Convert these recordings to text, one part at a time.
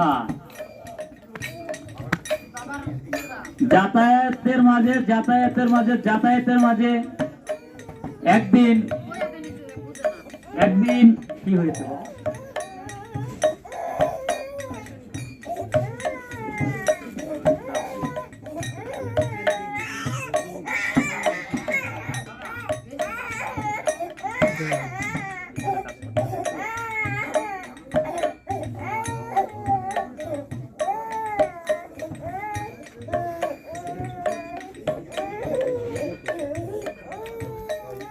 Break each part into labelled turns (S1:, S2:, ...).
S1: কথা, যাতায়াতের মাঝে একদিন কি হয়েছে?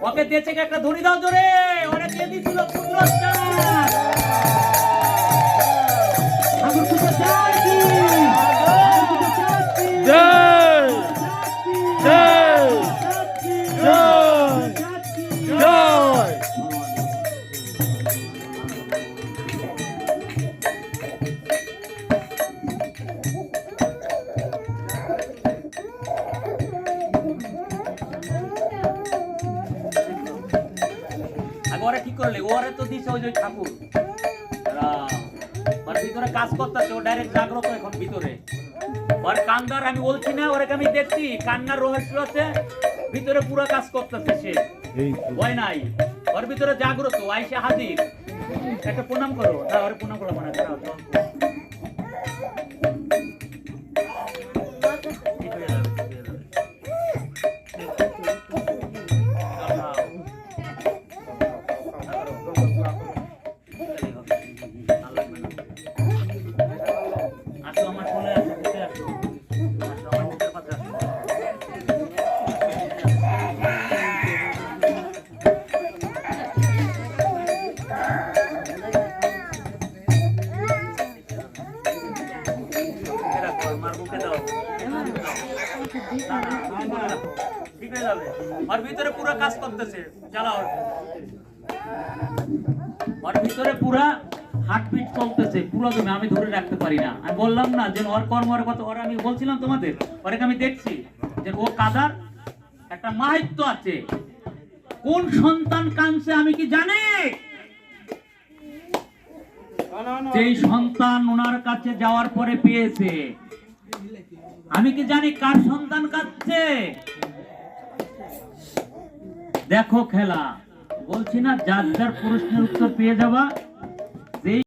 S1: ওকে দিয়েছে একটা ধনী দাও জোরে, ওরে দিয়ে দিছিল পুত্রস্থান। ঠাকুর পুত্র জয় কি, জয় জয় জয় জয়। ওরা কি করলে, ওরে তো দিছে ওই যে ঠাকুর ওর ভিতরে কাজ করতেছে, ও ডাইরেক্ট জাগ্রত এখন ভিতরে। ওর কান্দার আমি বলছি না, ওরে আমি দেখছি কান্নার রহস্য আছে ভিতরে, পুরো কাজ করতেছে সে, ভয় নাই, ওর ভিতরে জাগ্রত, আইসা হাজির। একটা প্রণাম করো, না ওরে প্রণাম করো মনে হয়। ওর ভিতরে পুরো কাজ করতেছে, চালাও, ওর ভিতরে পুরো হার্টবিট চলতেছে পুরো, তুমি আমি ধরে রাখতে পারি না। আমি বললাম না যে ওর কর্মের কথা, ওর আমি বলছিলাম তোমাদের, ওরে আমি দেখছি যে ও কাদার একটা মাহাত্ম্য আছে। কোন সন্তান কাঁদছে আমি কি জানি? যেই সন্তান ওনার কাছে যাওয়ার পরে পেয়েছে, আমি কি জানি কার সন্তান কাঁদছে? দেখো খেলা, বলছি না যার যার প্রশ্নের উত্তর পেয়ে যাবা।